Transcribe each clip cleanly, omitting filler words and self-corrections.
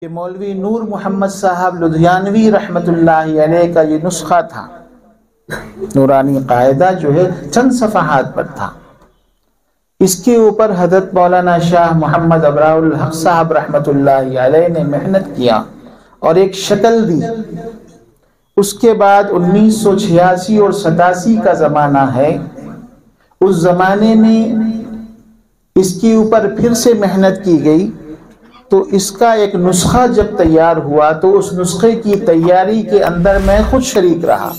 کہ مولوی نور محمد صاحب لدھیانوی رحمۃ اللہ علیہ کا یہ نسخہ تھا، نورانی قاعدہ جو ہے چند صفحات پر تھا۔ اس کے اوپر حضرت مولانا شاہ محمد ابراء الحق صاحب رحمۃ اللہ علیہ نے محنت کیا اور ایک شکل دی۔ اس کے بعد 1986 اور 87 کا زمانہ ہے، اس زمانے میں اس کے اوپر پھر سے محنت کی گئی، تو اس کا ایک نسخہ جب تیار ہوا تو اس نسخے کی تیاری کے اندر میں خود شریک رہا،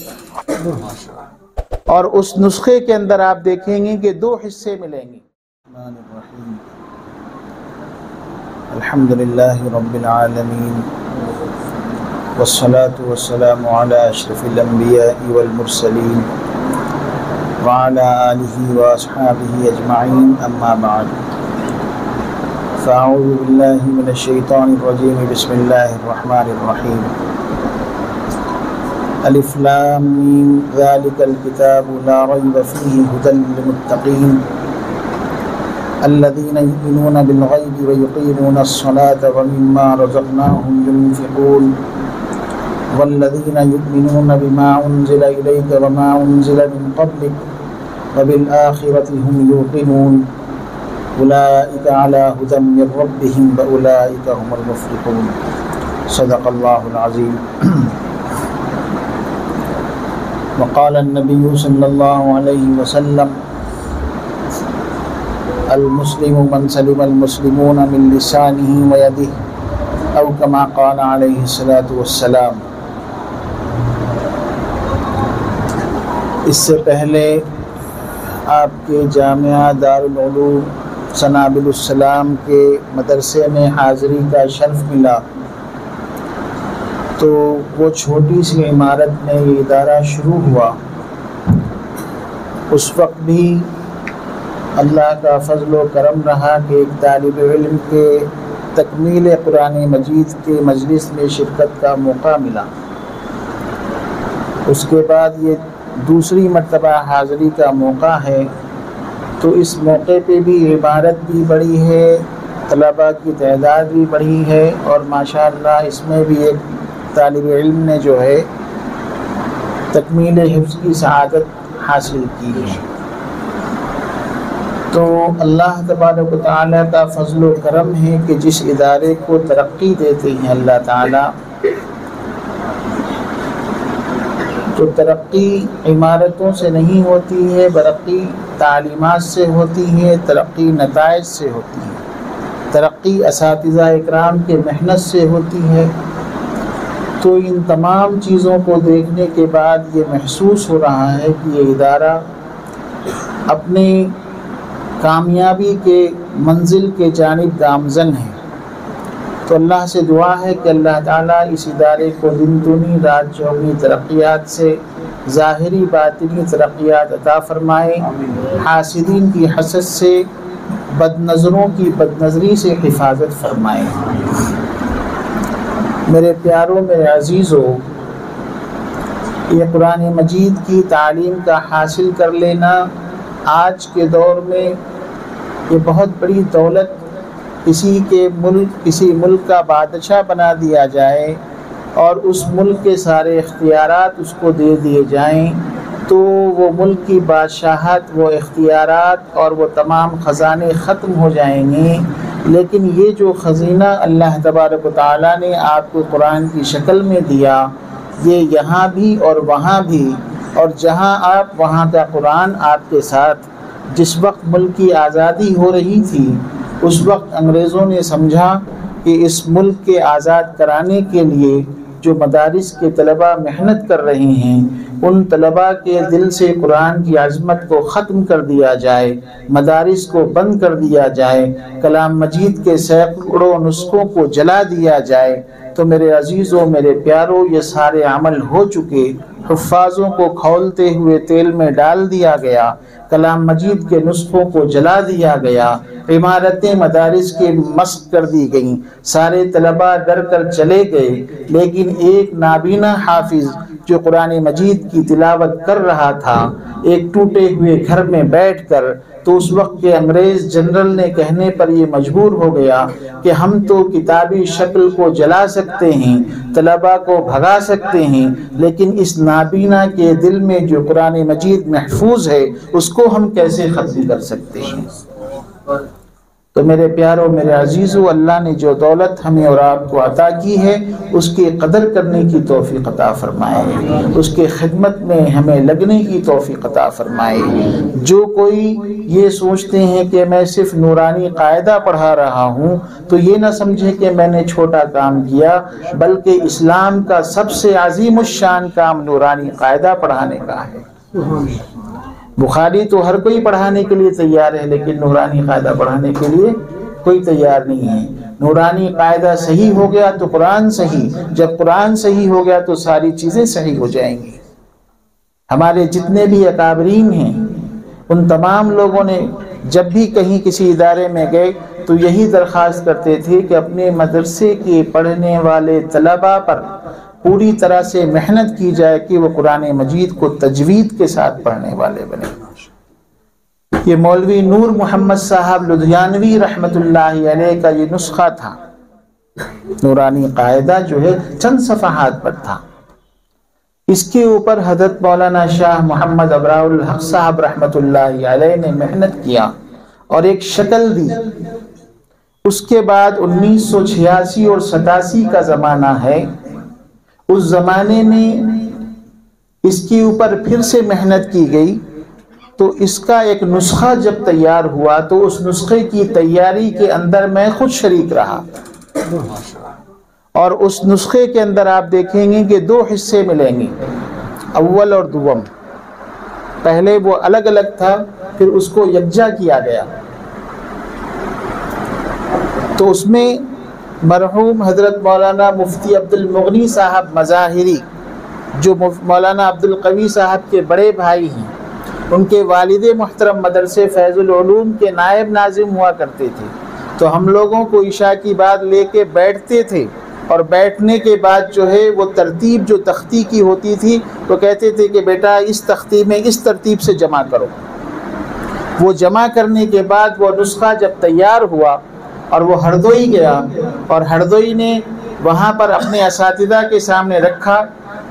اور اس نسخے کے اندر آپ دیکھیں گے کہ 2 حصے ملیں گے۔ الحمدللہ رب العالمین والصلاة والسلام علی اشرف الانبیاء والمرسلین وعلی آلہ واصحابہ اجمعین، اما بعد فاعوذ باللہ من الشیطان الرجیم، بسم اللہ الرحمن الرحیم۔ الف لام میم ذالک الکتاب لا ریب فیہ ھدی للمتقین الذین یؤمنون بالغیب ویقیمون الصلاة ومما رزقناہم ينفقون والذین یؤمنون بما انزل الیک وما انزل من قبلک وبالآخرة هم یوقنون اولئک علی ھدی من ربہم واولئک هم المفلحون۔ صدق اللہ العظیم۔ وقال النبی صلی اللہ علیہ وسلم المسلم من سلم المسلمون من لسانہ ویدہ، او کما قال علیہ الصلاۃ والسلام۔ اس سے پہلے آپ کے جامعہ دارالعلوم سنابل السلام کے مدرسے میں حاضری کا شرف ملا، تو وہ چھوٹی سی عمارت میں یہ ادارہ شروع ہوا۔ اس وقت بھی اللہ کا فضل و کرم رہا کہ ایک طالب علم کے تکمیل قرآن مجید کے مجلس میں شرکت کا موقع ملا۔ اس کے بعد یہ دوسری مرتبہ حاضری کا موقع ہے، تو اس موقع پہ بھی عبارت بھی بڑی ہے، طلباء کی تعداد بھی بڑھی ہے، اور ماشاءاللہ اس میں بھی ایک طالب علم نے جو ہے تکمیل حفظ کی سعادت حاصل کی ہے۔ تو اللہ تبارک و تعالیٰ کا فضل و کرم ہے کہ جس ادارے کو ترقی دیتے ہیں اللہ تعالیٰ، تو ترقی عمارتوں سے نہیں ہوتی ہے، ترقی تعلیمات سے ہوتی ہے، ترقی نتائج سے ہوتی ہے، ترقی اساتذہ اکرام کے محنت سے ہوتی ہے۔ تو ان تمام چیزوں کو دیکھنے کے بعد یہ محسوس ہو رہا ہے کہ یہ ادارہ اپنی کامیابی کے منزل کے جانب گامزن ہے۔ تو اللہ سے دعا ہے کہ اللہ تعالیٰ اس ادارے کو دن دنی رات چوگنی ترقیات سے، ظاہری باطنی ترقیات عطا فرمائے، حاسدین کی حسد سے، بد نظروں کی بد نظری سے حفاظت فرمائے۔ میرے پیاروں، میرے عزیزوں، یہ قرآن مجید کی تعلیم کا حاصل کر لینا آج کے دور میں یہ بہت بڑی دولت، کسی ملک کا بادشاہ بنا دیا جائے اور اس ملک کے سارے اختیارات اس کو دے دیے جائیں، تو وہ ملک کی بادشاہت، وہ اختیارات اور وہ تمام خزانے ختم ہو جائیں گے۔ لیکن یہ جو خزینہ اللہ تبارک و تعالیٰ نے آپ کو قرآن کی شکل میں دیا، یہ یہاں بھی اور وہاں بھی، اور جہاں آپ وہاں کا قرآن آپ کے ساتھ۔ جس وقت ملک کی آزادی ہو رہی تھی، اس وقت انگریزوں نے سمجھا کہ اس ملک کے آزاد کرانے کے لیے جو مدارس کے طلباء محنت کر رہے ہیں، ان طلباء کے دل سے قرآن کی عظمت کو ختم کر دیا جائے، مدارس کو بند کر دیا جائے، کلام مجید کے سینکڑوں نسخوں کو جلا دیا جائے، تو میرے عزیزوں، میرے پیاروں، یہ سارے عمل ہو چکے، حفاظوں کو کھولتے ہوئے تیل میں ڈال دیا گیا، کلام مجید کے نسخوں کو جلا دیا گیا، عمارتیں مدارس کے مسخ کر دی گئیں، سارے طلباء ڈر کر چلے گئے، لیکن ایک نابینا حافظ جو قرآن مجید کی تلاوت کر رہا تھا ایک ٹوٹے ہوئے گھر میں بیٹھ کر، تو اس وقت کے انگریز جنرل نے کہنے پر یہ مجبور ہو گیا کہ ہم تو کتابی شکل کو جلا سکتے ہیں، طلباء کو بھگا سکتے ہیں، لیکن اس نابینا کے دل میں جو قرآن مجید محفوظ ہے اس کو ہم کیسے ختم کر سکتے ہیں؟ تو میرے پیاروں، میرے عزیزوں، اللہ نے جو دولت ہمیں اور آپ کو عطا کی ہے اس کی قدر کرنے کی توفیق عطا فرمائے، اس کے خدمت میں ہمیں لگنے کی توفیق عطا فرمائے۔ جو کوئی یہ سوچتے ہیں کہ میں صرف نورانی قاعدہ پڑھا رہا ہوں تو یہ نہ سمجھے کہ میں نے چھوٹا کام کیا، بلکہ اسلام کا سب سے عظیم الشان کام نورانی قاعدہ پڑھانے کا ہے۔ بخاری تو ہر کوئی پڑھانے کے لیے تیار ہے، لیکن نورانی قاعدہ پڑھانے کے لیے کوئی تیار نہیں ہے۔ نورانی قاعدہ صحیح ہو گیا تو قرآن صحیح، جب قرآن صحیح ہو گیا تو ساری چیزیں صحیح ہو جائیں گی۔ ہمارے جتنے بھی اکابرین ہیں ان تمام لوگوں نے جب بھی کہیں کسی ادارے میں گئے تو یہی درخواست کرتے تھے کہ اپنے مدرسے کے پڑھنے والے طلباء پر پوری طرح سے محنت کی جائے کہ وہ قرآن مجید کو تجوید کے ساتھ پڑھنے والے بنے۔ یہ مولوی نور محمد صاحب لدھیانوی رحمت اللہ علیہ کا یہ نسخہ تھا، نورانی قاعدہ جو ہے چند صفحات پر تھا۔ اس کے اوپر حضرت مولانا شاہ محمد ابراء الحق صاحب رحمت اللہ علیہ نے محنت کیا اور ایک شکل دی۔ اس کے بعد 1986 اور 87 کا زمانہ ہے، اس زمانے میں اس کے اوپر پھر سے محنت کی گئی، تو اس کا ایک نسخہ جب تیار ہوا تو اس نسخے کی تیاری کے اندر میں خود شریک رہا، اور اس نسخے کے اندر آپ دیکھیں گے کہ 2 حصے ملیں گے، اول اور دوم۔ پہلے وہ الگ الگ تھا، پھر اس کو یکجا کیا گیا۔ تو اس میں مرحوم حضرت مولانا مفتی عبد المغنی صاحب مظاہری، جو مولانا عبد القوی صاحب کے بڑے بھائی ہیں، ان کے والد محترم مدرسے فیض العلوم کے نائب ناظم ہوا کرتے تھے، تو ہم لوگوں کو عشاء کی بعد لے کے بیٹھتے تھے، اور بیٹھنے کے بعد جو ہے وہ ترتیب جو تختی کی ہوتی تھی تو کہتے تھے کہ بیٹا اس تختی میں اس ترتیب سے جمع کرو۔ وہ جمع کرنے کے بعد وہ نسخہ جب تیار ہوا اور وہ ہردوئی گیا، اور ہردوئی نے وہاں پر اپنے اساتذہ کے سامنے رکھا،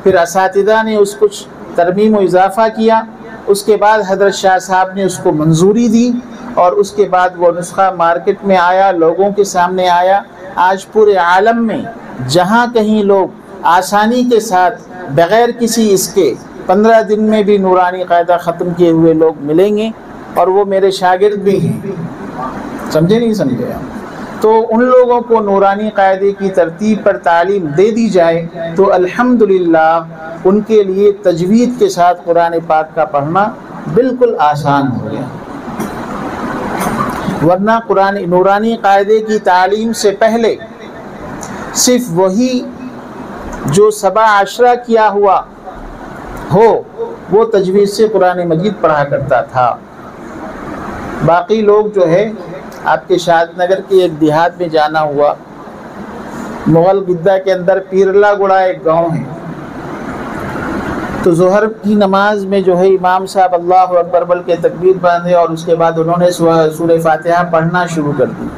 پھر اساتذہ نے اس کچھ ترمیم و اضافہ کیا، اس کے بعد حضرت شاہ صاحب نے اس کو منظوری دی، اور اس کے بعد وہ نسخہ مارکیٹ میں آیا، لوگوں کے سامنے آیا۔ آج پورے عالم میں جہاں کہیں لوگ آسانی کے ساتھ بغیر کسی اس کے 15 دن میں بھی نورانی قاعدہ ختم کیے ہوئے لوگ ملیں گے، اور وہ میرے شاگرد بھی ہیں۔ سمجھے نہیں سمجھے آپ؟ تو ان لوگوں کو نورانی قاعدے کی ترتیب پر تعلیم دے دی جائے تو الحمدللہ ان کے لیے تجوید کے ساتھ قرآن پاک کا پڑھنا بالکل آسان ہو گیا۔ ورنہ نورانی قاعدے کی تعلیم سے پہلے صرف وہی جو 7 کیا ہوا ہو وہ تجوید سے قرآن مجید پڑھا کرتا تھا۔ باقی لوگ جو ہے، آپ کے شاد نگر کے ایک دیہات میں جانا ہوا، مغل گدہ کے اندر پیرلا گڑا ایک گاؤں ہے، تو ظہر کی نماز میں جو ہے امام صاحب اللہ اکبر بول کے تکبیر باندھے، اور اس کے بعد انہوں نے سورہ فاتحہ پڑھنا شروع کر دی۔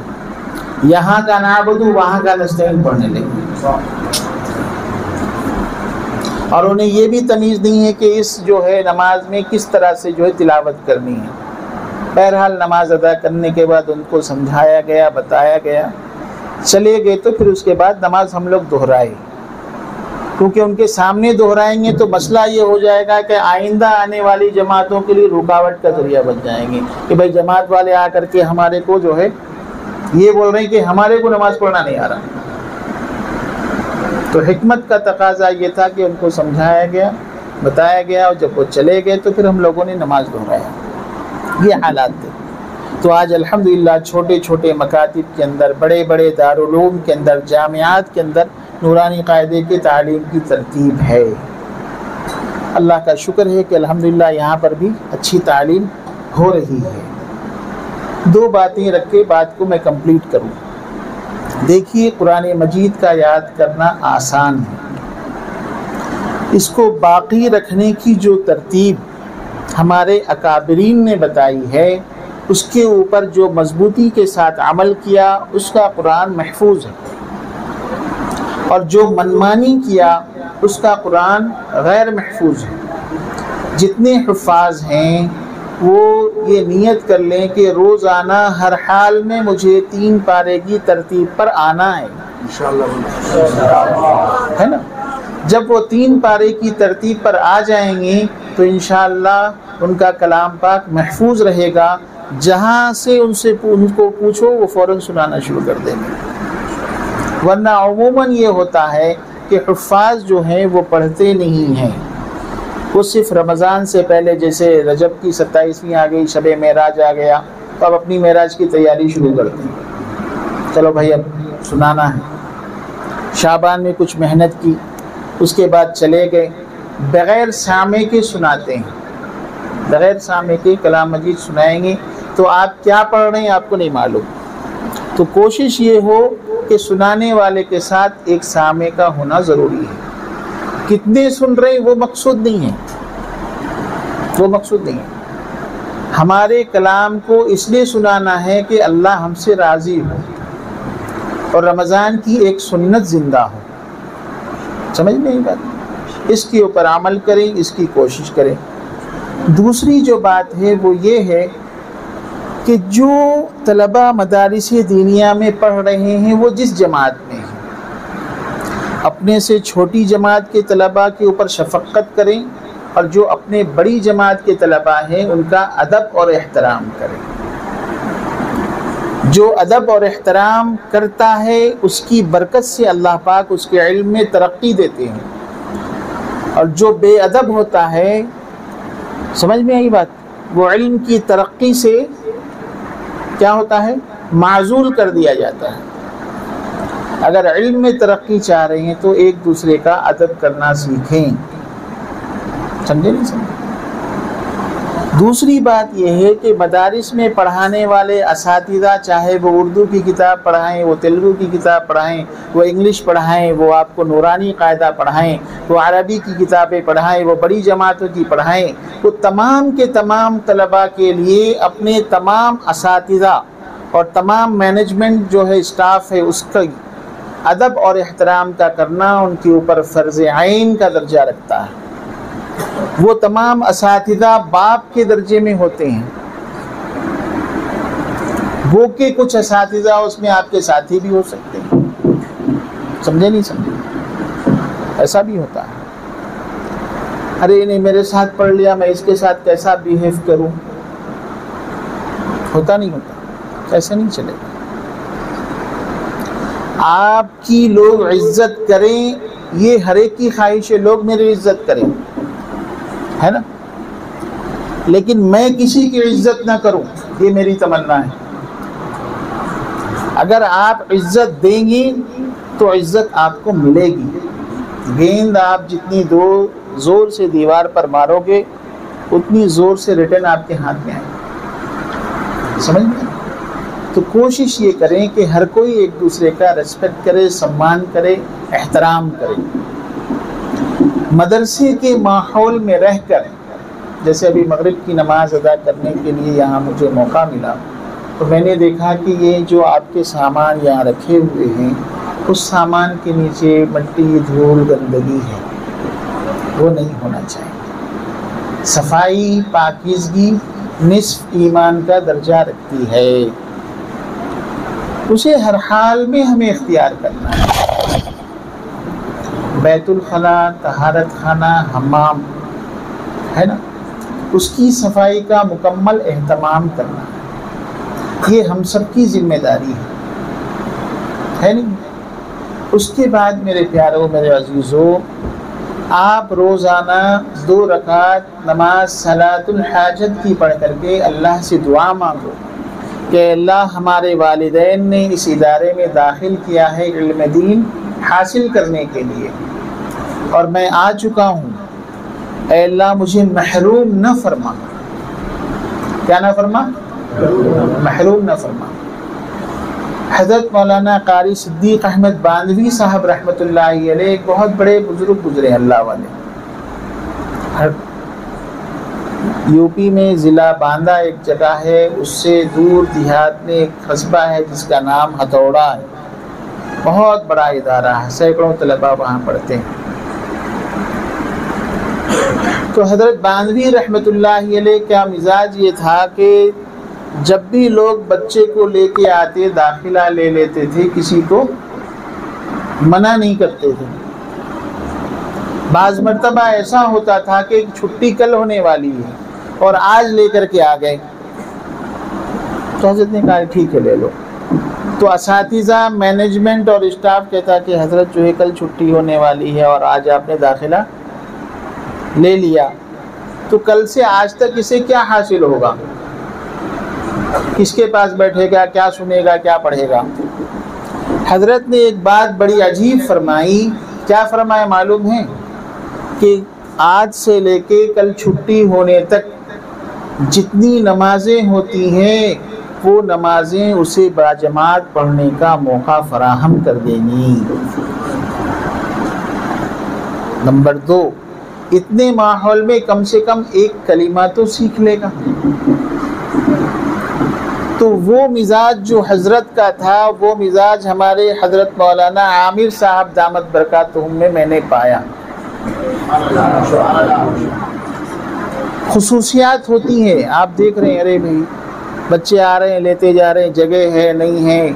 یہاں کا نعبدو وہاں کا نستعین پڑھنے لگے، اور انہیں یہ بھی تمیز نہیں ہے کہ اس جو ہے نماز میں کس طرح سے جو ہے تلاوت کرنی ہے۔ بہرحال نماز ادا کرنے کے بعد ان کو سمجھایا گیا، بتایا گیا، چلے گئے۔ تو پھر اس کے بعد نماز ہم لوگ دہرائے، کیونکہ ان کے سامنے دہرائیں گے تو مسئلہ یہ ہو جائے گا کہ آئندہ آنے والی جماعتوں کے لیے رکاوٹ کا ذریعہ بن جائیں گے کہ بھائی جماعت والے آ کر کے ہمارے کو جو ہے یہ بول رہے ہیں کہ ہمارے کو نماز پڑھنا نہیں آ رہا۔ تو حکمت کا تقاضا یہ تھا کہ ان کو سمجھایا گیا، بتایا گیا، اور جب وہ چلے گئے تو پھر ہم لوگوں نے نماز دہرایا۔ یہ حالات تھے۔ تو آج الحمدللہ چھوٹے چھوٹے مکاتب کے اندر، بڑے بڑے دارالعلوم کے اندر، جامعات کے اندر نورانی قاعدے کی تعلیم کی ترتیب ہے۔ اللہ کا شکر ہے کہ الحمدللہ یہاں پر بھی اچھی تعلیم ہو رہی ہے۔ دو باتیں رکھ کے بات کو میں کمپلیٹ کروں۔ دیکھیے، قرآن مجید کا یاد کرنا آسان ہے، اس کو باقی رکھنے کی جو ترتیب ہمارے اکابرین نے بتائی ہے، اس کے اوپر جو مضبوطی کے ساتھ عمل کیا اس کا قرآن محفوظ ہے، اور جو منمانی کیا اس کا قرآن غیر محفوظ ہے۔ جتنے حفاظ ہیں وہ یہ نیت کر لیں کہ روزانہ ہر حال میں مجھے 3 پارے کی ترتیب پر آنا ہے، ہے نا؟ جب وہ 3 پارے کی ترتیب پر آ جائیں گے تو انشاءاللہ ان کا کلام پاک محفوظ رہے گا، جہاں سے ان کو پوچھو وہ فوراً سنانا شروع کر دیں گے۔ ورنہ عموماً یہ ہوتا ہے کہ حفاظ جو ہیں وہ پڑھتے نہیں ہیں، وہ صرف رمضان سے پہلے، جیسے رجب کی 27ویں آ گئی، شب معراج آ گیا، تو اب اپنی معراج کی تیاری شروع کرتے ہیں، چلو بھائی اب سنانا ہے۔ شعبان میں کچھ محنت کی، اس کے بعد چلے گئے، بغیر سامع کے سناتے ہیں، بغیر سامع کے کلام مجید سنائیں گے تو آپ کیا پڑھ رہے ہیں آپ کو نہیں معلوم۔ تو کوشش یہ ہو کہ سنانے والے کے ساتھ ایک سامع کا ہونا ضروری ہے۔ کتنے سن رہے ہیں وہ مقصود نہیں ہے، وہ مقصود نہیں ہے۔ ہمارے کلام کو اس لیے سنانا ہے کہ اللہ ہم سے راضی ہو اور رمضان کی ایک سنت زندہ ہو۔ سمجھ میں نہیں بات؟ اس کے اوپر عمل کریں، اس کی کوشش کریں۔ دوسری جو بات ہے وہ یہ ہے کہ جو طلبہ مدارس دینیہ میں پڑھ رہے ہیں وہ جس جماعت میں ہیں، اپنے سے چھوٹی جماعت کے طلبہ کے اوپر شفقت کریں، اور جو اپنے بڑی جماعت کے طلبہ ہیں ان کا ادب اور احترام کریں۔ جو ادب اور احترام کرتا ہے اس کی برکت سے اللہ پاک اس کے علم میں ترقی دیتے ہیں، اور جو بے ادب ہوتا ہے، سمجھ میں آئی بات، وہ علم کی ترقی سے کیا ہوتا ہے؟ معزول کر دیا جاتا ہے۔ اگر علم میں ترقی چاہ رہے ہیں تو ایک دوسرے کا ادب کرنا سیکھیں، سمجھے نہیں سمجھے؟ دوسری بات یہ ہے کہ مدارس میں پڑھانے والے اساتذہ، چاہے وہ اردو کی کتاب پڑھائیں، وہ تیلگو کی کتاب پڑھائیں، وہ انگلش پڑھائیں، وہ آپ کو نورانی قاعدہ پڑھائیں، وہ عربی کی کتابیں پڑھائیں، وہ بڑی جماعتوں کی پڑھائیں، وہ تمام کے تمام طلباء کے لیے اپنے تمام اساتذہ اور تمام مینجمنٹ جو ہے، اسٹاف ہے، اس کا ادب اور احترام کا کرنا ان کے اوپر فرض عین کا درجہ رکھتا ہے۔ وہ تمام اساتذہ باپ کے درجے میں ہوتے ہیں، وہ کہ کچھ اساتذہ اس میں آپ کے ساتھی بھی ہو سکتے ہیں، سمجھے نہیں سمجھے؟ ایسا بھی ہوتا ہے۔ ارے نہیں میرے ساتھ پڑھ لیا، میں اس کے ساتھ کیسا بیہیو کروں؟ ہوتا نہیں ہوتا، ایسا نہیں چلے گا۔ آپ کی لوگ عزت کریں، یہ ہر ایک کی خواہش ہے، لوگ میری عزت کریں، ہے نا؟ لیکن میں کسی کی عزت نہ کروں، یہ میری تمنا ہے۔ اگر آپ عزت دیں گی تو عزت آپ کو ملے گی۔ گیند آپ جتنی زور سے دیوار پر مارو گے اتنی زور سے ریٹرن آپ کے ہاتھ میں آئے گی، سمجھ میں؟ تو کوشش یہ کریں کہ ہر کوئی ایک دوسرے کا ریسپیکٹ کرے، سمان کرے، احترام کرے۔ مدرسے کے ماحول میں رہ کر، جیسے ابھی مغرب کی نماز ادا کرنے کے لیے یہاں مجھے موقع ملا، تو میں نے دیکھا کہ یہ جو آپ کے سامان یہاں رکھے ہوئے ہیں، اس سامان کے نیچے مٹی، دھول، گندگی ہے، وہ نہیں ہونا چاہیے۔ صفائی، پاکیزگی نصف ایمان کا درجہ رکھتی ہے، اسے ہر حال میں ہمیں اختیار کرنا ہے۔ بیت الخلا، طہارت خانہ، حمام، ہے نا، اس کی صفائی کا مکمل اہتمام کرنا، یہ ہم سب کی ذمہ داری ہے نہیں؟ اس کے بعد میرے پیاروں، میرے عزیزوں، آپ روزانہ 2 رکعت نماز صلاۃ الحاجت کی پڑھ کر کے اللہ سے دعا مانگو کہ اللہ ہمارے والدین نے اس ادارے میں داخل کیا ہے علم دین، حاصل کرنے کے لیے، اور میں آ چکا ہوں، اے اللہ مجھے محروم نہ فرما۔ کیا نہ فرما؟ محروم نہ فرما۔ حضرت مولانا قاری صدیق احمد باندھوی صاحب رحمۃ اللہ علیہ ایک بہت بڑے بزرگ گزرے اللہ والے۔ یو پی میں ضلع باندہ ایک جگہ ہے، اس سے دور دیہات میں ایک قصبہ ہے جس کا نام ہتھوڑا ہے، بہت بڑا ادارہ ہے، سینکڑوں طلباء وہاں پڑھتے ہیں۔ تو حضرت باندھوی رحمۃ اللہ علیہ کا مزاج یہ تھا کہ جب بھی لوگ بچے کو لے کے آتے داخلہ لے لیتے تھے، کسی کو منع نہیں کرتے تھے۔ بعض مرتبہ ایسا ہوتا تھا کہ چھٹی کل ہونے والی ہے اور آج لے کر کے آ گئے، تو حضرت نے کہا ٹھیک ہے لے لو۔ تو اساتذہ، مینجمنٹ اور اسٹاف کہتا کہ حضرت جو ہے کل چھٹی ہونے والی ہے اور آج آپ نے داخلہ لے لیا، تو کل سے آج تک اسے کیا حاصل ہوگا؟ کس کے پاس بیٹھے گا، کیا سنے گا، کیا پڑھے گا؟ حضرت نے ایک بات بڑی عجیب فرمائی۔ کیا فرمایا معلوم ہے؟ کہ آج سے لے کے کل چھٹی ہونے تک جتنی نمازیں ہوتی ہیں وہ نمازیں اسے باجماعت پڑھنے کا موقع فراہم کر دیں گی۔ نمبر 2، اتنے ماحول میں کم سے کم ایک کلمہ تو سیکھ لے گا۔ تو وہ مزاج جو حضرت کا تھا، وہ مزاج ہمارے حضرت مولانا عامر صاحب دامت برکاتہم میں نے پایا۔ خصوصیات ہوتی ہیں، آپ دیکھ رہے ہیں، ارے بھائی بچے آ رہے ہیں لیتے جا رہے ہیں، جگہ ہے نہیں ہے،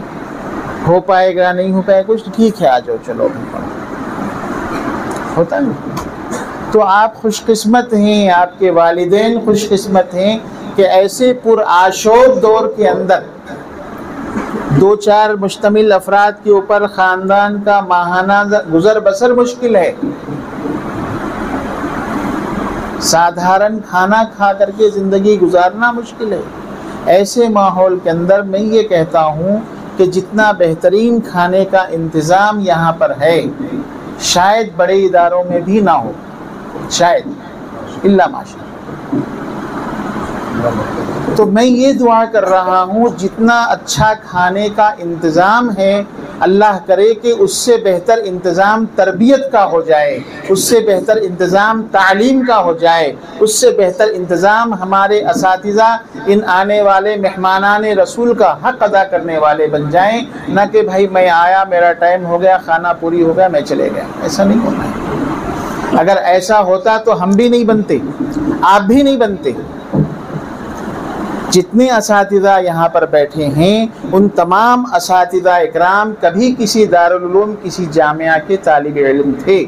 ہو پائے گا نہیں ہو پائے گا، کچھ ٹھیک ہے آ جاؤ چلو ہوتا ہے۔ تو آپ خوش قسمت ہیں، آپ کے والدین خوش قسمت ہیں کہ ایسے پرآشوب دور کے اندر 2-4 مشتمل افراد کے اوپر خاندان کا ماہانہ گزر بسر مشکل ہے۔ سادھارن کھانا کھا کر کے زندگی گزارنا مشکل ہے۔ ایسے ماحول کے اندر میں یہ کہتا ہوں کہ جتنا بہترین کھانے کا انتظام یہاں پر ہے شاید بڑے اداروں میں بھی نہ ہو، شاید الا ماشاء۔ تو میں یہ دعا کر رہا ہوں جتنا اچھا کھانے کا انتظام ہے، اللہ کرے کہ اس سے بہتر انتظام تربیت کا ہو جائے، اس سے بہتر انتظام تعلیم کا ہو جائے، اس سے بہتر انتظام ہمارے اساتذہ ان آنے والے مہمانان رسول کا حق ادا کرنے والے بن جائیں، نہ کہ بھائی میں آیا، میرا ٹائم ہو گیا، کھانا پوری ہو گیا، میں چلے گیا۔ ایسا نہیں ہونا ہے۔ اگر ایسا ہوتا تو ہم بھی نہیں بنتے، آپ بھی نہیں بنتے۔ جتنے اساتذہ یہاں پر بیٹھے ہیں ان تمام اساتذہ اکرام کبھی کسی دارالعلوم، کسی جامعہ کے طالب علم تھے،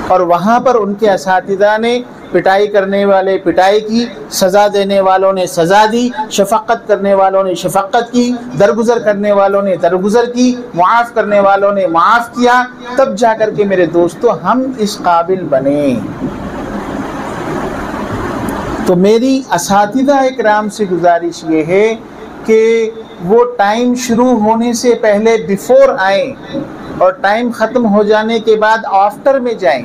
اور وہاں پر ان کے اساتذہ نے پٹائی کرنے والے پٹائی کی، سزا دینے والوں نے سزا دی، شفقت کرنے والوں نے شفقت کی، درگزر کرنے والوں نے درگزر کی، معاف کرنے والوں نے معاف کیا، تب جا کر کے میرے دوستو ہم اس قابل بنے۔ تو میری اساتذہ اکرام سے گزارش یہ ہے کہ وہ ٹائم شروع ہونے سے پہلے بیفور آئیں اور ٹائم ختم ہو جانے کے بعد آفٹر میں جائیں،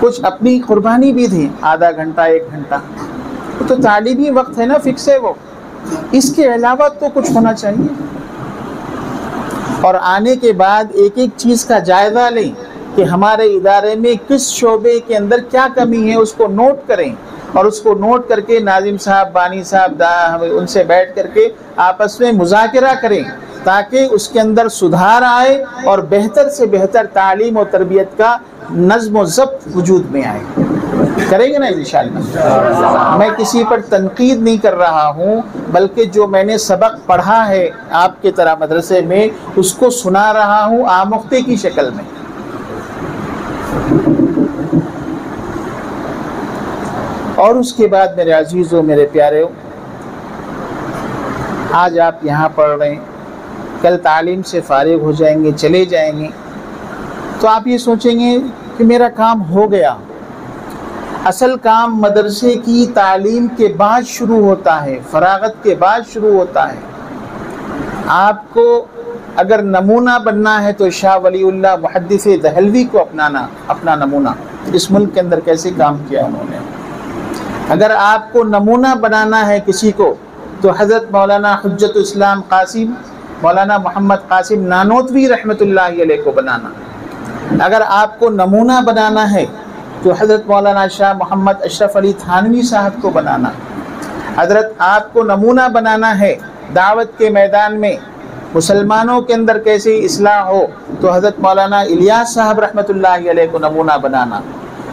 کچھ اپنی قربانی بھی دیں، آدھا گھنٹہ 1 گھنٹہ، تو تعلیمی وقت ہے نا، فکس ہے وہ، اس کے علاوہ تو کچھ ہونا چاہیے۔ اور آنے کے بعد ایک ایک چیز کا جائزہ لیں کہ ہمارے ادارے میں کس شعبے کے اندر کیا کمی ہے، اس کو نوٹ کریں، اور اس کو نوٹ کر کے ناظم صاحب، بانی صاحب ان سے بیٹھ کر کے آپس میں مذاکرہ کریں تاکہ اس کے اندر سدھار آئے اور بہتر سے بہتر تعلیم و تربیت کا نظم و ضبط وجود میں آئے۔ کریں گے نا انشاءاللہ؟ میں کسی پر تنقید نہیں کر رہا ہوں، بلکہ جو میں نے سبق پڑھا ہے آپ کے طرح مدرسے میں اس کو سنا رہا ہوں آموختے کی شکل میں۔ اور اس کے بعد میرے عزیزوں، میرے پیارےو، آج آپ یہاں پڑھ رہے ہیں، کل تعلیم سے فارغ ہو جائیں گے، چلے جائیں گے، تو آپ یہ سوچیں گے کہ میرا کام ہو گیا۔ اصل کام مدرسے کی تعلیم کے بعد شروع ہوتا ہے، فراغت کے بعد شروع ہوتا ہے۔ آپ کو اگر نمونہ بننا ہے تو شاہ ولی اللہ محدث دہلوی کو اپنا نمونہ اس ملک کے اندر کیسے کام کیا انہوں نے. اگر آپ کو نمونہ بنانا ہے کسی کو تو حضرت مولانا حجت الاسلام قاسم مولانا محمد قاسم نانوتوی رحمۃ اللہ علیہ کو بنانا. اگر آپ کو نمونہ بنانا ہے تو حضرت مولانا شاہ محمد اشرف علی تھانوی صاحب کو بنانا. حضرت آپ کو نمونہ بنانا ہے دعوت کے میدان میں مسلمانوں کے اندر کیسے اصلاح ہو تو حضرت مولانا الیاس صاحب رحمۃ اللہ علیہ کو نمونہ بنانا.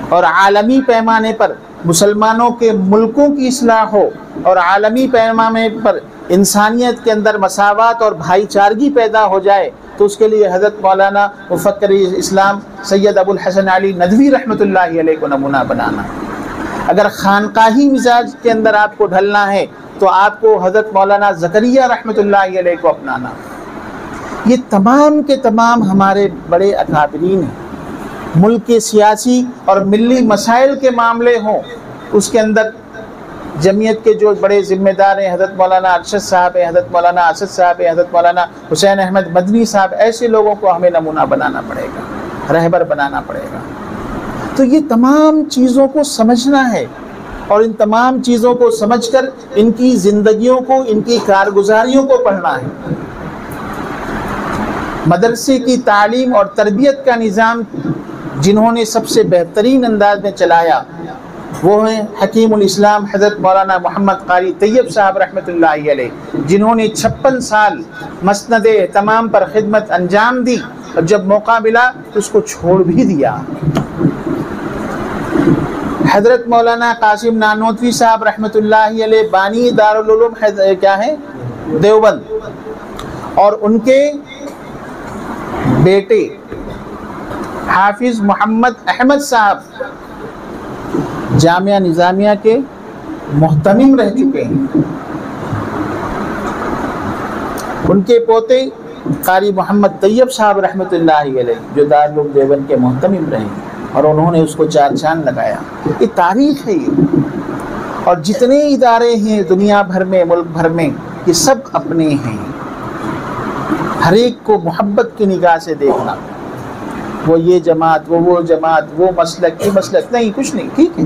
اور عالمی پیمانے پر مسلمانوں کے ملکوں کی اصلاح ہو اور عالمی پیمانے پر انسانیت کے اندر مساوات اور بھائی چارگی پیدا ہو جائے تو اس کے لیے حضرت مولانا مفکر اسلام سید ابو الحسن علی ندوی رحمۃ اللہ علیہ کو نمونہ بنانا. اگر خانقاہی مزاج کے اندر آپ کو ڈھلنا ہے تو آپ کو حضرت مولانا زکریا رحمۃ اللہ علیہ کو اپنانا. یہ تمام کے تمام ہمارے بڑے اکابرین ہیں. ملک کے سیاسی اور ملی مسائل کے معاملے ہوں اس کے اندر جمعیت کے جو بڑے ذمہ دار ہیں حضرت مولانا ارشد صاحب ہیں, حضرت مولانا اسد صاحب ہیں, حضرت مولانا حسین احمد مدنی صاحب, ایسے لوگوں کو ہمیں نمونہ بنانا پڑے گا, رہبر بنانا پڑے گا. تو یہ تمام چیزوں کو سمجھنا ہے اور ان تمام چیزوں کو سمجھ کر ان کی زندگیوں کو, ان کی کارگزاریوں کو پڑھنا ہے. مدرسے کی تعلیم اور تربیت کا نظام جنہوں نے سب سے بہترین انداز میں چلایا وہ ہیں حکیم الاسلام حضرت مولانا محمد قاری طیب صاحب رحمۃ اللہ علیہ, جنہوں نے 56 سال مسند اہتمام پر خدمت انجام دی اور جب موقع ملا تو اس کو چھوڑ بھی دیا. حضرت مولانا قاسم نانوتوی صاحب رحمۃ اللہ علیہ بانی دارالعلوم کیا ہے دیوبند, اور ان کے بیٹے حافظ محمد احمد صاحب جامعہ نظامیہ کے محتمم رہ چکے ہیں. ان کے پوتے قاری محمد طیب صاحب رحمۃ اللہ علیہ جو دارالعلوم دیوبند کے محتمم رہے اور انہوں نے اس کو 4 چاند لگایا. یہ تاریخ ہے یہ. اور جتنے ادارے ہیں دنیا بھر میں, ملک بھر میں, یہ سب اپنے ہیں. ہر ایک کو محبت کی نگاہ سے دیکھنا. وہ یہ جماعت, وہ جماعت, وہ مسلک, یہ مسلک نہیں, کچھ نہیں, ٹھیک ہے,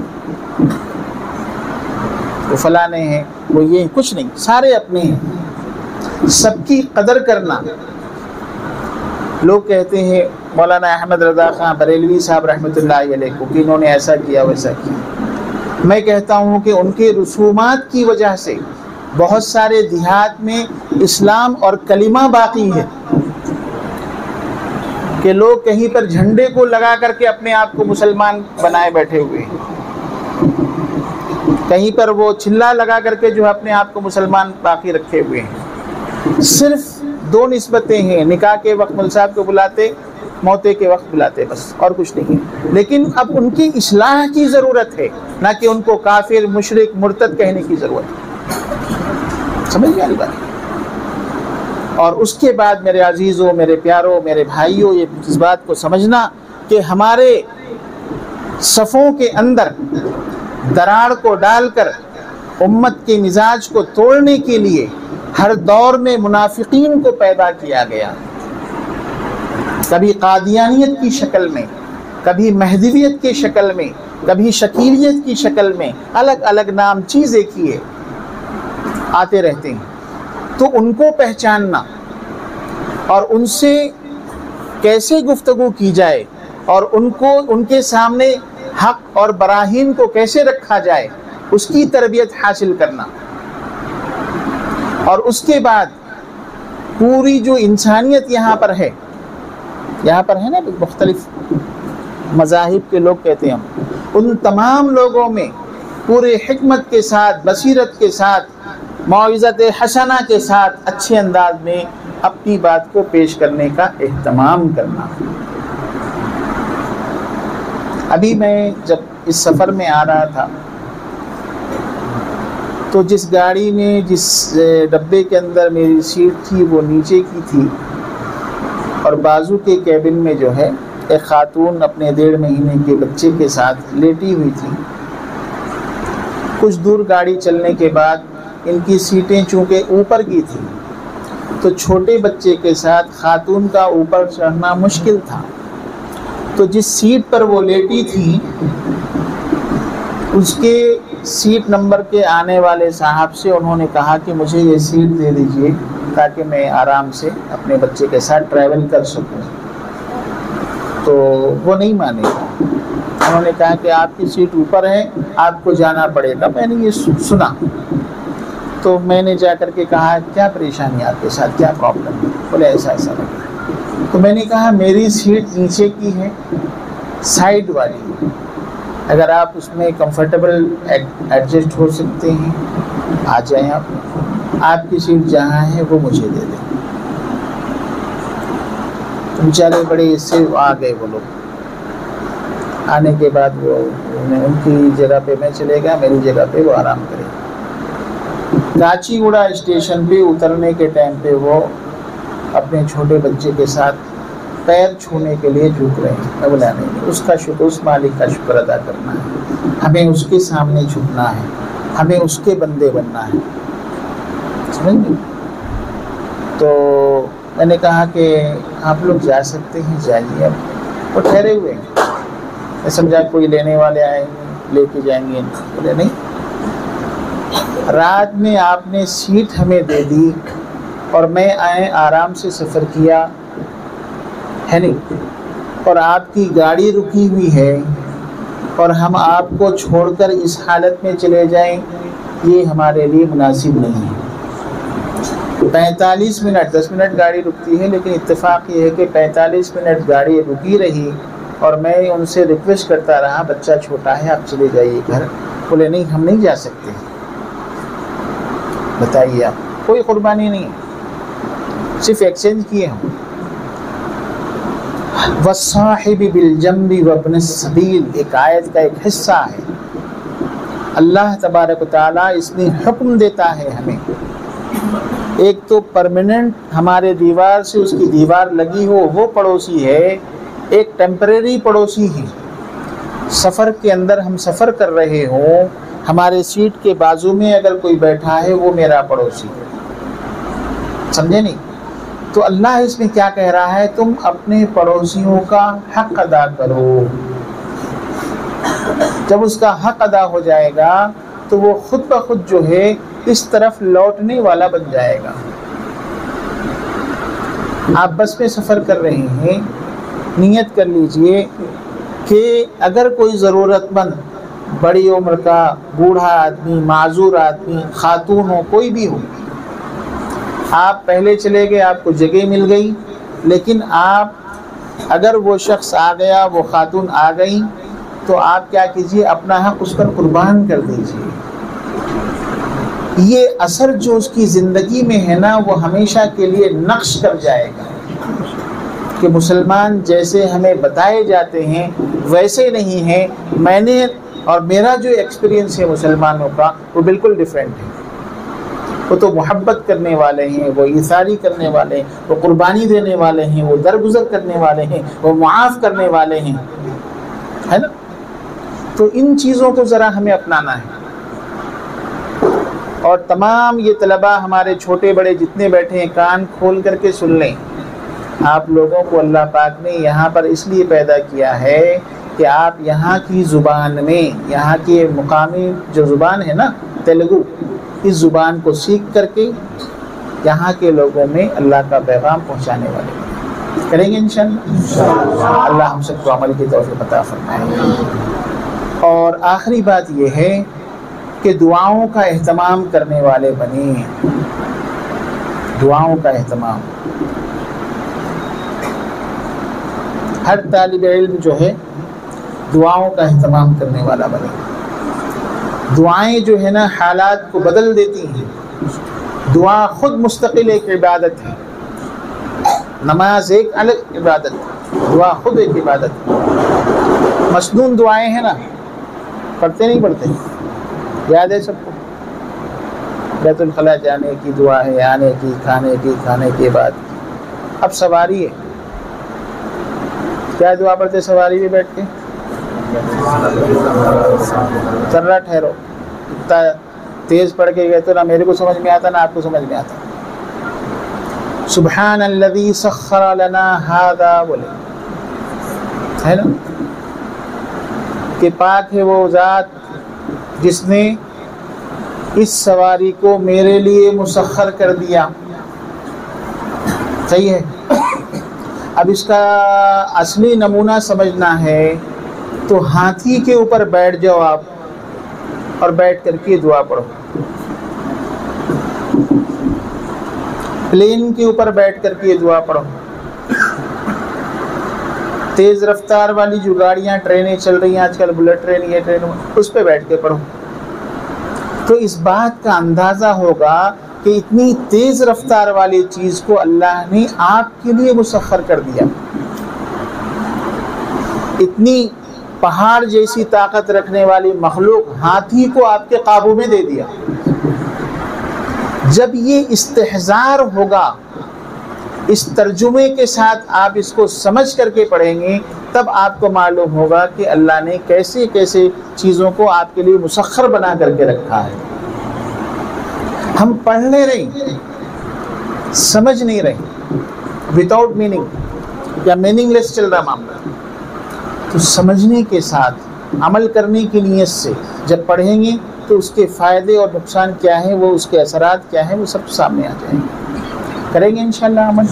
وہ فلانے ہیں, وہ یہ, کچھ نہیں, سارے اپنے ہیں. سب کی قدر کرنا. لوگ کہتے ہیں مولانا احمد رضا خان بریلوی صاحب رحمۃ اللہ علیہ کو کہ انہوں نے ایسا کیا ویسا کیا. میں کہتا ہوں کہ ان کے رسومات کی وجہ سے بہت سارے دیہات میں اسلام اور کلمہ باقی ہے کہ لوگ کہیں پر جھنڈے کو لگا کر کے اپنے آپ کو مسلمان بنائے بیٹھے ہوئے ہیں, کہیں پر وہ چلا لگا کر کے جو اپنے آپ کو مسلمان باقی رکھے ہوئے ہیں. صرف 2 نسبتیں ہیں, نکاح کے وقت مول صاحب کو بلاتے, موتے کے وقت بلاتے, بس, اور کچھ نہیں. لیکن اب ان کی اصلاح کی ضرورت ہے, نہ کہ ان کو کافر, مشرک, مرتد کہنے کی ضرورت ہے. سمجھ گئے والی بات. اور اس کے بعد میرے عزیزوں, میرے پیاروں, میرے بھائیوں, یہ اس بات کو سمجھنا کہ ہمارے صفوں کے اندر دراڑ کو ڈال کر امت کے مزاج کو توڑنے کے لیے ہر دور میں منافقین کو پیدا کیا گیا. کبھی قادیانیت کی شکل میں, کبھی مہدویت کی شکل میں, کبھی شکیلیت کی شکل میں, الگ الگ نام چیزیں کیے آتے رہتے ہیں. تو ان کو پہچاننا اور ان سے کیسے گفتگو کی جائے اور ان کے سامنے حق اور براہین کو کیسے رکھا جائے, اس کی تربیت حاصل کرنا. اور اس کے بعد پوری جو انسانیت یہاں پر ہے نا, مختلف مذاہب کے لوگ کہتے ہیں, ان تمام لوگوں میں پورے حکمت کے ساتھ, بصیرت کے ساتھ, موعظت حسنہ کے ساتھ اچھے انداز میں اپنی بات کو پیش کرنے کا اہتمام کرنا. ابھی میں جب اس سفر میں آ رہا تھا تو جس گاڑی میں, جس ڈبے کے اندر میری سیٹ تھی وہ نیچے کی تھی اور بازو کے کیبن میں جو ہے ایک خاتون اپنے 1.5 مہینے کے بچے کے ساتھ لیٹی ہوئی تھی. کچھ دور گاڑی چلنے کے بعد ان کی سیٹیں چونکہ اوپر کی تھیں تو چھوٹے بچے کے ساتھ خاتون کا اوپر چڑھنا مشکل تھا، تو جس سیٹ پر وہ لیٹی تھی اس کے سیٹ نمبر کے آنے والے صاحب سے انہوں نے کہا کہ مجھے یہ سیٹ دے دیجئے تاکہ میں آرام سے اپنے بچے کے ساتھ ٹریول کر سکوں. تو وہ نہیں مانے گا، انہوں نے کہا کہ آپ کی سیٹ اوپر ہے، آپ کو جانا پڑے گا. میں نے یہ سنا تو میں نے جا کر کے کہا کیا پریشانی آپ کے ساتھ، کیا پرابلم ہے؟ بولے ایسا ایسا لگ رہا ہے. تو میں نے کہا میری سیٹ نیچے کی ہے، سائڈ والی، اگر آپ اس میں کمفرٹیبل ایڈجسٹ ہو سکتے ہیں آ جائیں، آپ کی سیٹ جہاں ہے وہ مجھے دے دیں. بیچارے بڑے اس سے آ گئے وہ لوگ. آنے کے بعد وہ ان کی جگہ پہ میں چلے گیا، میری جگہ پہ وہ آرام کرے. کاچی گوڑا اسٹیشن پہ اترنے کے ٹائم پہ وہ اپنے چھوٹے بچے کے ساتھ پیر چھونے کے لیے جھک رہے ہیں. میں بولا نہیں، اس کا شکر، اس مالک کا شکر ادا کرنا ہے، ہمیں اس کے سامنے جھکنا ہے، ہمیں اس کے بندے بننا ہے. سمجھ گئے؟ تو میں نے کہا کہ آپ لوگ جا سکتے ہیں، جائیے. اب وہ ٹھہرے ہوئے ہیں، میں سمجھا کوئی لینے والے آئیں گے لے کے جائیں گے. بولے نہیں، رات میں آپ نے سیٹ ہمیں دے دی اور میں آرام سے سفر کیا ہے نہیں، اور آپ کی گاڑی رکی ہوئی ہے اور ہم آپ کو چھوڑ کر اس حالت میں چلے جائیں، یہ ہمارے لیے مناسب نہیں ہے. 45 منٹ، 10 منٹ گاڑی رکتی ہے، لیکن اتفاق یہ ہے کہ 45 منٹ گاڑی رکی رہی اور میں ان سے ریکویسٹ کرتا رہا بچہ چھوٹا ہے آپ چلے جائیے گھر. بولے نہیں، ہم نہیں جا سکتے. بتائیے آپ، کوئی قربانی نہیں، صرف ایکسچینج کیے ہم. والصاحب بالجنب وابن السبیل ایک آیت کا ایک حصہ ہے. اللہ تبارک و تعالیٰ اس میں حکم دیتا ہے ہمیں، ایک تو پرماننٹ ہمارے دیوار سے اس کی دیوار لگی ہو وہ پڑوسی ہے، ایک ٹیمپریری پڑوسی ہے. سفر کے اندر ہم سفر کر رہے ہوں، ہمارے سیٹ کے بازو میں اگر کوئی بیٹھا ہے وہ میرا پڑوسی ہے. سمجھے نہیں؟ تو اللہ اس میں کیا کہہ رہا ہے، تم اپنے پڑوسیوں کا حق ادا کرو. جب اس کا حق ادا ہو جائے گا تو وہ خود بخود جو ہے اس طرف لوٹنے والا بن جائے گا. آپ بس میں سفر کر رہے ہیں، نیت کر لیجئے کہ اگر کوئی ضرورت مند، بڑی عمر کا بوڑھا آدمی، معذور آدمی، خاتون ہو، کوئی بھی ہو، آپ پہلے چلے گئے، آپ کو جگہ مل گئی، لیکن آپ اگر وہ شخص آ گیا، وہ خاتون آ گئی، تو آپ کیا کیجئے، اپنا حق اس پر قربان کر دیجئے. یہ اثر جو اس کی زندگی میں ہے نا، وہ ہمیشہ کے لیے نقش کر جائے گا کہ مسلمان جیسے ہمیں بتائے جاتے ہیں ویسے نہیں ہیں. میں نے اور میرا جو ایکسپیرینس ہے مسلمانوں کا وہ بالکل ڈیفرنٹ ہے. وہ تو محبت کرنے والے ہیں، وہ ایثاری کرنے والے ہیں، وہ قربانی دینے والے ہیں، وہ درگزر کرنے والے ہیں، وہ معاف کرنے والے ہیں، ہے نا. تو ان چیزوں کو ذرا ہمیں اپنانا ہے. اور تمام یہ طلباء ہمارے چھوٹے بڑے جتنے بیٹھے ہیں، کان کھول کر کے سن لیں. آپ لوگوں کو اللہ پاک نے یہاں پر اس لیے پیدا کیا ہے کہ آپ یہاں کی زبان میں، یہاں کی مقامی جو زبان ہے نا تیلگو، اس زبان کو سیکھ کر کے یہاں کے لوگوں میں اللہ کا پیغام پہنچانے والے کریں گے انشاءاللہ. اللہ ہم سب کو عمل کی توفیق عطا فرمائے. اور آخری بات یہ ہے کہ دعاؤں کا اہتمام کرنے والے بنیں. دعاؤں کا اہتمام، ہر طالب علم جو ہے دعاؤں کا اہتمام کرنے والا بنے. دعائیں جو ہے نا حالات کو بدل دیتی ہیں. دعا خود مستقل ایک عبادت ہے. نماز ایک الگ عبادت ہے، دعا خود ایک عبادت ہے. مسنون دعائیں ہیں نا، پڑھتے نہیں پڑھتے؟ یاد ہے سب کو؟ بیت الخلاء جانے کی دعا ہے، آنے کی، کھانے کے بعد. اب سواری ہے، کیا دعا پڑھتے سواری میں بیٹھ کے؟ ذرا ٹھہرو، اتنا تیز پڑھ کے گئے تو نہ میرے کو سمجھ میں آتا نہ آپ کو سمجھ میں آتا. سبحان الذی سخر لنا ھذا بولے ہے نا کہ پاک ہے وہ ذات جس نے اس سواری کو میرے لیے مسخر کر دیا. صحیح ہے. اب اس کا اصلی نمونہ سمجھنا ہے تو ہاتھی کے اوپر بیٹھ جاؤ آپ اور بیٹھ کر کے دعا پڑھو. پلین کے اوپر بیٹھ کر کے دعا پڑھو. تیز رفتار والی جو گاڑیاں ٹرینیں چل رہی ہیں آج کل، بلٹ ٹرین، یہ ٹرین، اس پہ بیٹھ کے پڑھو. تو اس بات کا اندازہ ہوگا کہ اتنی تیز رفتار والی چیز کو اللہ نے آپ کے لیے مسخر کر دیا. اتنی پہاڑ جیسی طاقت رکھنے والی مخلوق ہاتھی کو آپ کے قابو میں دے دیا. جب یہ استحضار ہوگا، اس ترجمے کے ساتھ آپ اس کو سمجھ کر کے پڑھیں گے، تب آپ کو معلوم ہوگا کہ اللہ نے کیسے کیسے چیزوں کو آپ کے لیے مسخر بنا کر کے رکھا ہے. ہم پڑھنے نہیں، سمجھ نہیں رہے، وداؤٹ میننگ یا میننگ لیس چل رہا معاملہ. تو سمجھنے کے ساتھ عمل کرنے کی نیت سے جب پڑھیں گے تو اس کے فائدے اور نقصان کیا ہیں، وہ اس کے اثرات کیا ہیں، وہ سب سامنے آ جائیں گے. کریں گے انشاءاللہ عمل.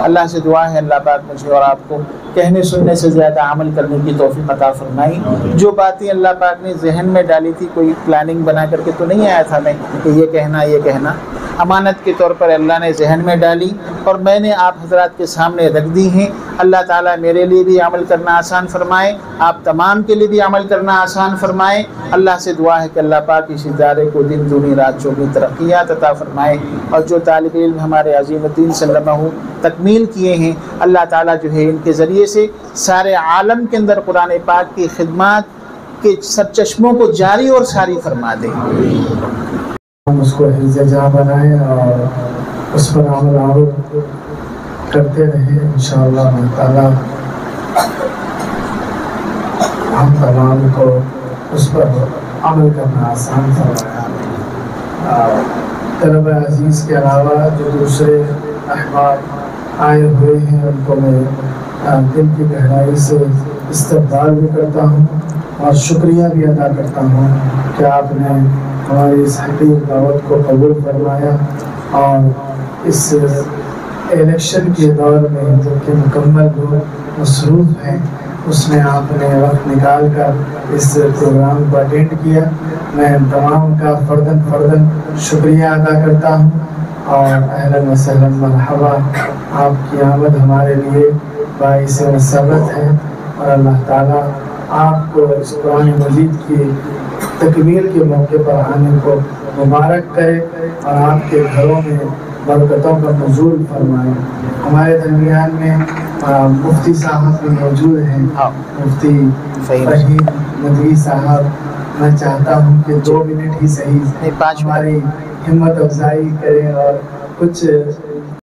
اللہ سے دعا ہے اللہ پاک مجھے اور آپ کو کہنے سننے سے زیادہ عمل کرنے کی توفیق عطا فرمائی. جو باتیں اللہ پاک نے ذہن میں ڈالی تھی، کوئی پلاننگ بنا کر کے تو نہیں آیا تھا میں کہ یہ کہنا، امانت کے طور پر اللہ نے ذہن میں ڈالی اور میں نے آپ حضرات کے سامنے رکھ دی ہیں. اللہ تعالیٰ میرے لیے بھی عمل کرنا آسان فرمائے، آپ تمام کے لیے بھی عمل کرنا آسان فرمائے. اللہ سے دعا ہے کہ اللہ پاک اس ادارے کو دن دونی رات چوگنی ترقیات عطا فرمائے. اور جو طالب علم ہمارے عظیم الدین صلی اللہ علیہ وسلم تکمیل کیے ہیں، اللہ تعالیٰ جو ہے ان کے ذریعے سے سارے عالم کے اندر قرآن پاک کی خدمات کے سرچشموں کو جاری اور ساری فرما دے. ہم اس کو حفظ جاں بنائیں اور اس پر عمل آور کرتے رہیں. انشاءاللہ اللہ تعالیٰ ہم تمام کو اس پر عمل کرنا آسان فرمائے. طلبہ عزیز کے علاوہ جو دوسرے احباب آئے ہوئے ہیں ان کو میں دل کی گہرائی سے استقبال بھی کرتا ہوں اور شکریہ بھی ادا کرتا ہوں کہ آپ نے ہماری اس حقیر دعوت کو قبول فرمایا اور اس الیکشن کے دور میں جو کہ مکمل لوگ مصروف ہیں اس میں آپ نے وقت نکال کر اس پروگرام کو اٹینڈ کیا. میں تمام کا فرداً شکریہ ادا کرتا ہوں اور اہلاً و سہلاً مرحبا. آپ کی آمد ہمارے لیے باعث مسرت ہے اور اللہ تعالیٰ آپ کو اس قرآن مجید کی تکمیل کے موقع پر آنے کو مبارک کرے اور آپ کے گھروں میں برکتوں کا نزول فرمائے. ہمارے درمیان میں مفتی صاحب بھی موجود ہیں، مفتی فہیم ندوی صاحب. میں چاہتا ہوں کہ 2 منٹ ہی صحیح ہماری ہمت افزائی کریں اور کچھ